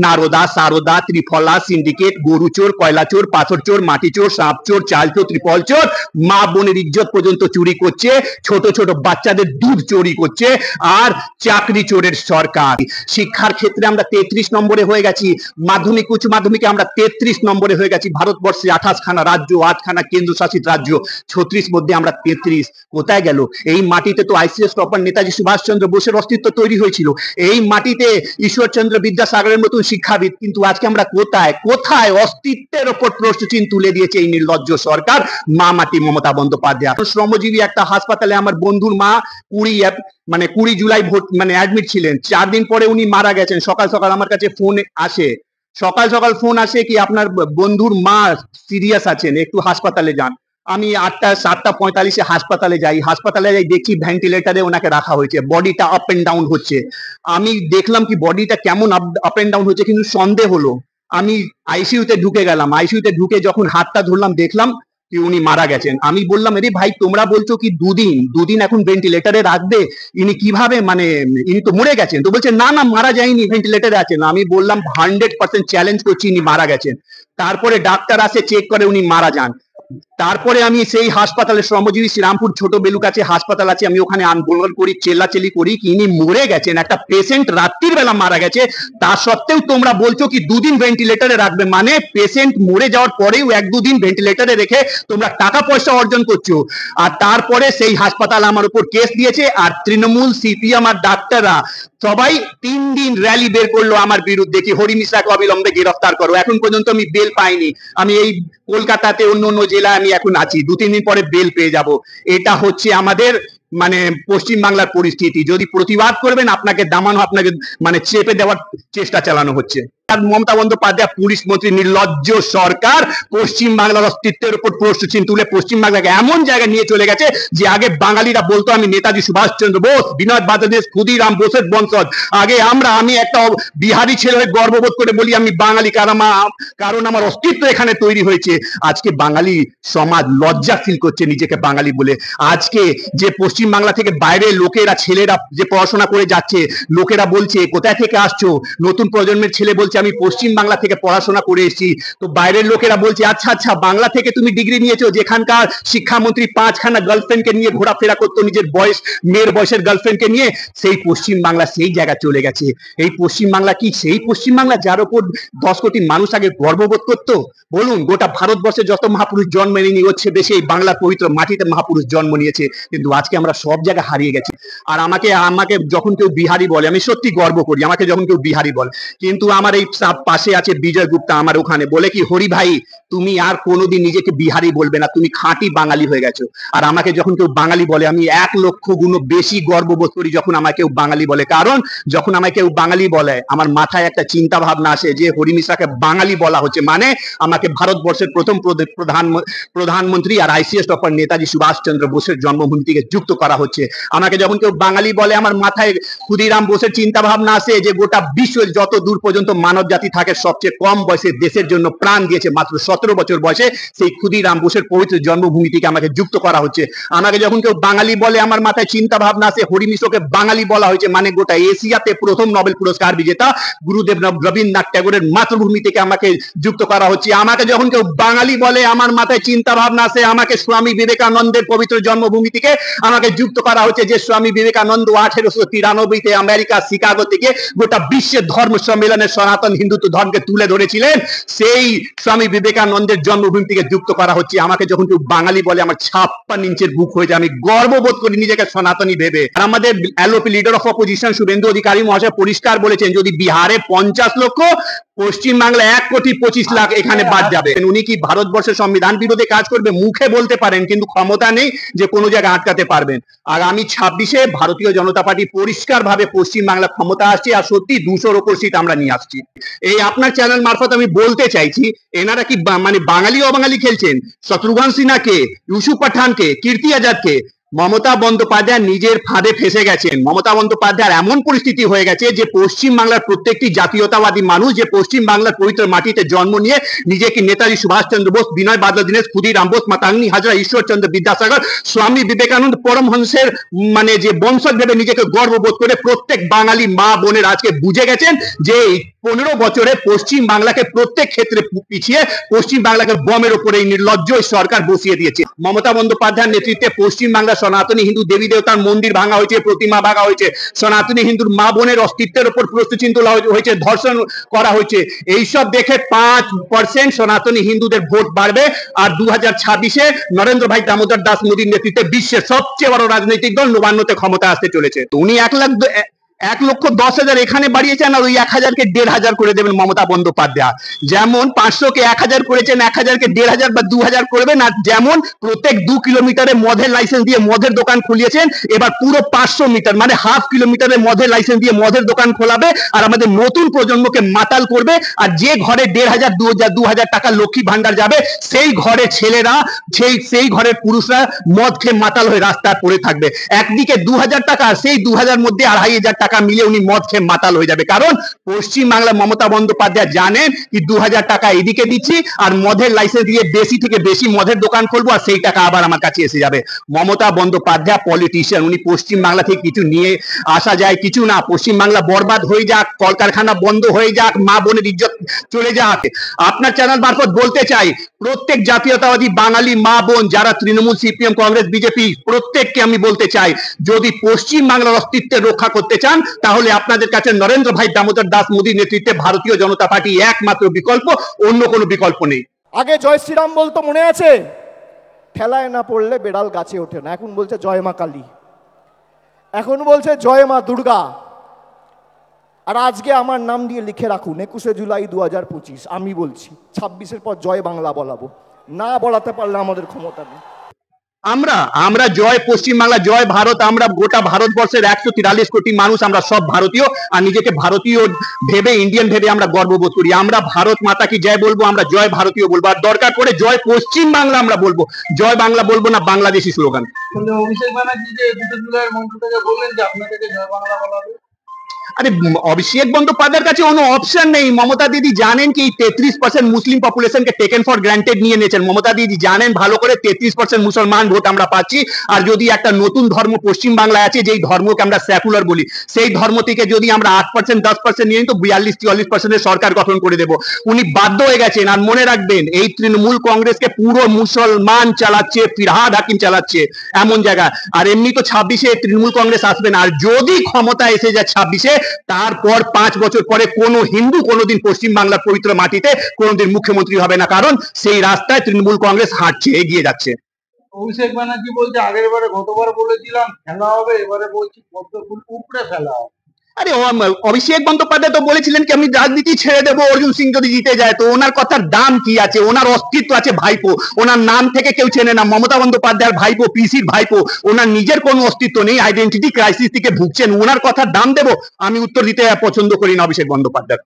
নারদা, সারদা, ত্রিফলা, syndicate, গরু চোর, কয়লা চোর, পাথর চোর, মাটি চোর, সাপ চোর, চাল চোর, ত্রিপল চোর, মা বোনের ইজ্জত পর্যন্ত চুরি করছে, ছোট ছোট বাচ্চাদের দুধ চুরি করছে, আর চাকরি চোরের সরকার। শিক্ষার ক্ষেত্রে আমরা 33 নম্বরে হয়ে গেছি, মাধ্যমিক উচ্চ মাধ্যমিকে আমরা 33 নম্বরে হয়ে গেছি। ভারতবর্ষে 28 খানা রাজ্য, 8 খানা কেন্দ্রশাসিত রাজ্য, 36 মধ্যে আমরা 33। কোথায় গেল? এই মাটিতে তো আইসিএস টপার নেতাজি সুভাষচন্দ্র বোসের অস্তিত্ব তৈরি হয়েছিল, এই মাটিতে ঈশ্বরচন্দ্র বিদ্যাসাগরের মতন শিক্ষাবিদ। কিন্তু আজকে আমরা কোথায় কোথায়? অস্তিত্বের ওপর প্রশ্নচিহ্ন তুলে দিয়েছে এই নির্লজ্জ সরকার, মা মাটি মমতা বন্দ্যোপাধ্যায়। শ্রমজীবী একটা হাসপাতালে আমার বন্ধুর মা 20 জুলাই অ্যাডমিট ছিলেন। 4 দিন পরে উনি মারা গেছেন। সকাল সকাল আমার কাছে ফোন আসে, ফোন আসে কি আপনার বন্ধুর মা সিরিয়াস আছেন, একটু হাসপাতালে যান। আমি 7:45 হাসপাতালে যাই, দেখি ভেন্টিলেটারে ওনাকে রাখা হয়েছে, বডিটা আপ এন্ড ডাউন হচ্ছে। আমি দেখলাম কি বডিটা কেমন আপ এন্ড ডাউন হচ্ছে, কিন্তু সন্দেহ হলো। আমি আইসিইউতে ঢুকে গেলাম, আইসিইউতে ঢুকে যখন হাতটা ধরলাম দেখলাম কি উনি মারা গেছেন। আমি বললাম, আরে ভাই তোমরা বলছো কি দুদিন এখন ভেন্টিলেটারে রাখবে, ইনি কিভাবে ইনি তো মরে গেছেন। তো বলছে না মারা যায়নি, ভেন্টিলেটারে আছেন। আমি বললাম 100% চ্যালেঞ্জ করছি ইনি মারা গেছেন। তারপরে ডাক্তার আসে, চেক করে, উনি মারা যান। তারপরে আমি সেই হাসপাতালে, শ্রমজীবী শ্রীরামপুর ছোট বেলু কাছে হাসপাতাল আছে, আমি ওখানে আন্দোলন করি, চেল্লাচেলি করি কি ইনি মরে গেছেন, একটা পেশেন্ট রাত্রির বেলা মারা গেছে, তা সত্ত্বেও তোমরা বলছো কি 2 দিন ভেন্টিলেটারে রাখবে। মানে পেশেন্ট মরে যাওয়ার পরেও 1-2 দিন ভেন্টিলেটারে রেখে তোমরা টাকা পয়সা অর্জন করছো। আর তারপরে সেই হাসপাতাল আমার উপর কেস দিয়েছে, আর তৃণমূল, সিপিএম আর ডাক্তাররা সবাই 3 দিন র্যালি বের করলো আমার বিরুদ্ধে কি হরি মিশ্রাকে অবিলম্বে গ্রেফতার করো। এখন পর্যন্ত আমি বেল পাইনি। আমি এই কলকাতাতে অন্য জেলায় আমি এখন আছি, 2-3 দিন পরে বেল পেয়ে যাব। এটা হচ্ছে আমাদের পশ্চিম বাংলার পরিস্থিতি। যদি প্রতিবাদ করবেন আপনাকে দামানো, আপনাকে চেপে দেওয়ার চেষ্টা চালানো হচ্ছে। মমতা বন্দ্যোপাধ্যায় পুলিশ মন্ত্রী, নির্লজ্জ সরকার পশ্চিম বাংলার অস্তিত্বের উপর প্রশ্নচিহ্ন তুলে পশ্চিম বাংলাকে এমন জায়গায় নিয়ে চলে গেছে যে আগে বাঙালিরা বলতো আমি নেতাজি সুভাষচন্দ্র বোস, বিনয় বাদল, ক্ষুদিরাম বোসের বংশজ। আগে আমি একটা বিহারি ছেলে হয়ে গর্ববোধ করে বলি আমি বাঙালি, কারণ আমার অস্তিত্ব এখানে তৈরি হয়েছে। আজকে বাঙালি সমাজ লজ্জা ফিল করছে নিজেকে বাঙালি বলে। আজকে যে পশ্চিম বাংলা থেকে বাইরে লোকেরা, ছেলেরা যে পড়াশোনা করে যাচ্ছে, লোকেরা বলছে কোথায় থেকে আসছো, নতুন প্রজন্মের ছেলে বলছে আমি পশ্চিম বাংলা থেকে পড়াশোনা করে এসেছি। তো বাইরের লোকেরা বলছে আচ্ছা বাংলা থেকে তুমি ডিগ্রি নিয়েছো, যেখানকার শিক্ষামন্ত্রী 5খানা গার্লফ্রেন্ডকে নিয়ে ঘোরাফেরা করতো, নিজের মেয়ের বয়সের গার্লফ্রেন্ডকে নিয়ে, সেই পশ্চিম বাংলা সেই জায়গা চলে গেছে। এই পশ্চিম বাংলা কি সেই পশ্চিম বাংলা যার উপর 10 কোটি মানুষ আগে গর্ববোধ করতো? বলুন, গোটা ভারতবর্ষে যত মহাপুরুষ জন্ম নিয়ে হচ্ছে দেশে এই বাংলার পবিত্র মাটিতে মহাপুরুষ জন্ম নিয়েছে, কিন্তু আজকে আমরা সব জায়গা হারিয়ে গেছি। আর আমাকে যখন কেউ বিহারি বলে, আমি সত্যি গর্ব করি আমাকে যখন কেউ বিহারি বলে। কিন্তু আমার এই পাশে আছে বিজয় গুপ্তা, আমার ওখানে বলে কি হরি ভাই তুমি আর কোনোদিন নিজেকে বিহারি বলবে না, তুমি খাঁটি বাঙালি হয়ে গেছো। আর আমাকে যখন কেউ বাঙালি বলে আমি 1 লক্ষ গুণ বেশি গর্ববোধ করি যখন আমাকে কেউ বাঙালি বলে। কারণ যখন আমাকে কেউ বাঙালি বলে আমার মাথায় একটা চিন্তা ভাবনা আসে যে হরি মিশ্রাকে বাঙালি বলা হচ্ছে, মানে আমাকে ভারতবর্ষের প্রথম প্রধানমন্ত্রী আর আইসিএস টপার নেতাজি সুভাষচন্দ্র বোসের জন্মভূমি থেকে যুক্ত করা হচ্ছে। আমাকে যখন কেউ বাঙালি বলে আমার মাথায় ক্ষুদিরাম বোসের চিন্তা ভাবনা আসে যে গোটা বিশ্বের যত দূর পর্যন্ত মানব জাতি থাকে সবচেয়ে কম বয়সে দেশের জন্য প্রাণ দিয়েছে, মাত্র 17 বছর বয়সে, সেই ক্ষুদিরাম বোসের পবিত্র জন্মভূমি থেকে আমাকে যুক্ত করা হচ্ছে। আমাকে যখন কেউ বাঙালি বলে আমার মাথায় চিন্তা ভাবনা আসে হরি মিশ্রকে বাঙালি বলা হয়েছে, মানে গোটা এশিয়াতে প্রথম নোবেল পুরস্কার বিজেতা গুরুদেব রবীন্দ্রনাথ ট্যাগোরের মাতৃভূমি থেকে আমাকে যুক্ত করা হচ্ছে। আমাকে যখন কেউ বাঙালি বলে আমার মাথায় চিন্তা ভাবনা আসে আমাকে স্বামী বিবেকানন্দের পবিত্র জন্মভূমি থেকে আমাকে যুক্ত করা হচ্ছে, যে স্বামী বিবেকানন্দ 1893-তে আমেরিকা শিকাগো থেকে গোটা বিশ্বের ধর্ম সম্মেলনে সনাতন হিন্দুত্ব ধর্মকে তুলে ধরেছিলেন, সেই স্বামী বিবেকানন্দের জন্মভূমি থেকে যুক্ত করা হচ্ছে। আমাকে যখন কেউ বাঙালি বলে আমার 56 ইঞ্চের বুক হয়ে যায়, আমি গর্ববোধ করি নিজেকে সনাতনী ভেবে। আর আমাদের LOP leader of opposition Suvendu Adhikari মহাশয় পরিষ্কার বলেছেন যদি বিহারে 50 লক্ষ, পশ্চিম বাংলা 1,25,00,000 এখানে বাদ যাবে। উনি কি ভারতবর্ষের সংবিধান বিরোধী কাজ করবে? মুখে বলতে পারেন, কিন্তু ক্ষমতা নেই যে কোনো জায়গায় আটকাতে পারবেন। আগামী 26-এ ভারতীয় জনতা পার্টি পরিষ্কার ভাবে পশ্চিম বাংলা ক্ষমতা আসছে, আর সত্যি 200-র উপর সিট আমরা নিয়ে আসছি। এই আপনার চ্যানেল মারফত আমি বলতে চাইছি, এনারা কি বাঙালি অবাঙালি খেলছেন? শত্রুঘ্ন সিনহাকে, ইউসুফ পাঠানকে, কীর্তি আজাদকে, মমতা বন্দ্যোপাধ্যায় নিজের ফাঁদে ফেসে গেছেন। মমতা বন্দ্যোপাধ্যায়ের এমন পরিস্থিতি হয়ে গেছে যে পশ্চিম বাংলার প্রত্যেকটি জাতীয়তাবাদী মানুষ যে পশ্চিম বাংলার পবিত্র মাটিতে জন্ম নিয়ে নিজেকে নেতাজি সুভাষচন্দ্র বোস, বিনয় বাদল দীনেশ, ক্ষুদিরাম বোস, মাতাঙ্গি হাজরা, ঈশ্বরচন্দ্র বিদ্যাসাগর, স্বামী বিবেকানন্দ পরমহংসের যে বংশজ ভেবে নিজেকে গর্ববোধ করে প্রত্যেক বাঙালি মা বোনের আজকে বুঝে গেছেন যে 15 বছরে পশ্চিম বাংলাকে প্রত্যেক ক্ষেত্রে পিছিয়ে পশ্চিম বাংলাকে বমের উপরে এই নির্লজ্জ সরকার বসিয়ে দিয়েছে। মমতা বন্দ্যোপাধ্যায়ের নেতৃত্বে পশ্চিম বাংলা সনাতনী হিন্দু দেবী দেবতার মন্দির ভাঙা হয়েছে, প্রতিমা ভাঙা হয়েছে, সনাতনী হিন্দুর মা বোনের অস্তিত্বের উপর প্রশ্নচিহ্ন তোলা হয়েছে, ধর্ষণ করা হয়েছে। এইসব দেখে 5% সনাতনী হিন্দুদের ভোট বাড়বে। আর 2026-এ নরেন্দ্র ভাই দামোদর দাস মোদীর নেতৃত্বে বিশ্বের সবচেয়ে বড় রাজনৈতিক দল নবান্নতে ক্ষমতা আসতে চলেছে। উনি 1,10,000 এখানে বাড়িয়েছেন, আর ওই 1,000-কে 1,500 করে দেবেন মমতা বন্দ্যোপাধ্যায়। যেমন 500-কে 1,000 করেছেন, 1,000-কে 1,500 বা 2,000 করবেন। আর যেমন প্রত্যেক 2 কিলোমিটারে মদের লাইসেন্স দিয়ে মদের দোকান খুলিয়েছেন, এবার পুরো 500 মিটার মানে হাফ কিলোমিটারে মদের লাইসেন্স দিয়ে মদের দোকান খোলাবে। আর আমাদের নতুন প্রজন্মকে মাতাল করবে। আর যে ঘরে 1,500, 2,000 টাকা লক্ষ্মী ভান্ডার যাবে, সেই ঘরে ছেলেরা, সেই ঘরের পুরুষরা মদ খেয়ে মাতাল হয়ে রাস্তায় পড়ে থাকবে। একদিকে 2,000 টাকা, সেই 2,000 মধ্যে 2,500 টাকা মিলে উনি মদ খেয়ে মাতাল হয়ে যাবে। কারণ পশ্চিম বাংলা মমতা বন্দ্যোপাধ্যায় জানেন কি 2,000 টাকা এদিকে দিচ্ছি আর মদের লাইসেন্স দিয়ে বেশি থেকে বেশি মদের দোকান খুলবো, আর সেই টাকা আবার আমার কাছে এসে যাবে। মমতা বন্দ্যোপাধ্যায় পলিটিশিয়ান, উনি পশ্চিম বাংলা থেকে কিছু নিয়ে আসা যায় কিছু না। পশ্চিম বাংলা বরবাদ হয়ে যাক, কলকারখানা বন্ধ হয়ে যাক, মা বোনের ইজ্জত চলে যাক। আপনার চ্যানেল মারফত বলতে চাই, প্রত্যেক জাতীয়তাবাদী বাঙালি মা বোন যারা তৃণমূল, সিপিএম, কংগ্রেস, বিজেপি, প্রত্যেককে আমি বলতে চাই, যদি পশ্চিম বাংলার অস্তিত্বের রক্ষা করতে চান তাহলে আপনাদের কাছে নরেন্দ্র ভাই দামোদর দাস মোদীর নেতৃত্বে ভারতীয় জনতা পার্টি একমাত্র বিকল্প, অন্য কোনো বিকল্প নেই। আগে জয় শ্রীরাম বলতো, মনে আছে? ঠেলায় না পড়লে বেড়াল গাছে ওঠে না। এখন বলছে জয় মা কালী, এখন বলছে জয় মা দুর্গা। আর আজকে আমার নাম দিয়ে লিখে রাখুন 21শে জুলাই 2025। আমি বলছি 26-এর পর জয় বাংলা বলাবো, না বলাতে পারলে আমাদের ক্ষমতা নেই। আমরা জয় পশ্চিম বাংলা, জয় ভারত। আমরা গোটা ভারতবর্ষের 143 কোটি মানুষ, আমরা সব ভারতীয়। আর নিজেকে ভারতীয় ভেবে, ইন্ডিয়ান ভেবে আমরা গর্ববোধ করি। আমরা ভারত মাতা কি জয় বলবো, আমরা জয় ভারতীয় বলবো। আর দরকার পড়ে জয় পশ্চিম বাংলা আমরা বলবো, জয় বাংলা বলবো না বাংলাদেশি স্লোগান। অভিষেক ব্যানার্জি যে 2 জুলাইয়ের মঞ্চ থেকে বললেন যে আপনাদেরকে জয় বাংলা বলা হবে। আরে অভিষেক বন্দ্যোপাধ্যায়ের কাছে কোনো অপশন নেই। মমতা দিদি জানেন কি 33% মুসলিম পপুলেশনকে টেকেন ফর গ্রান্টেড নিয়ে নিয়েছেন। মমতা দিদি জানেন ভালো করে 33% মুসলমান ভোট আমরা পাচ্ছি। আর যদি একটা নতুন ধর্ম পশ্চিম বাংলায় আছে, যেই ধর্মকে আমরা সেকুলার বলি, সেই ধর্ম থেকে যদি আমরা 8%, 10% নিয়ে নিই তো 42-44% সরকার গঠন করে দেব। উনি বাধ্য হয়ে গেছেন। আর মনে রাখবেন, এই তৃণমূল কংগ্রেসকে পুরো মুসলমান চালাচ্ছে, ফিরহাদ হাকিম চালাচ্ছে এমন জায়গা। আর এমনি তো 26-এ তৃণমূল কংগ্রেস আসবে না। আর যদি ক্ষমতা এসে যায় 26-এ, তারপর 5 বছর পরে কোনো হিন্দু কোনোদিন পশ্চিম বাংলার পবিত্র মাটিতে কোনোদিন মুখ্যমন্ত্রী হবে না। কারণ সেই রাস্তায় তৃণমূল কংগ্রেস হাঁটছে, এগিয়ে যাচ্ছে। অভিষেক ব্যানার্জি বলছে গতবার বলেছিলাম খেলা হবে, এবারে বলছি পদ্ম ফুল উপড়ে ফেলা হবে। আরে অভিষেক বন্দ্যোপাধ্যায় তো বলেছিলেন কি আমি রাজনীতি ছেড়ে দেবো অর্জুন সিং যদি জিতে যায়। তো ওনার কথার দাম কি আছে? ওনার অস্তিত্ব আছে ভাইপো, ওনার নাম থেকে কেউ চেনে না। মমতা বন্দ্যোপাধ্যায়ের ভাইপো, পিসির ভাইপো, ওনার নিজের কোনো অস্তিত্ব নেই, আইডেন্টিটি ক্রাইসিস থেকে ভুগছেন। ওনার কথার দাম দেবো? আমি উত্তর দিতে পছন্দ করি না অভিষেক বন্দ্যোপাধ্যায়।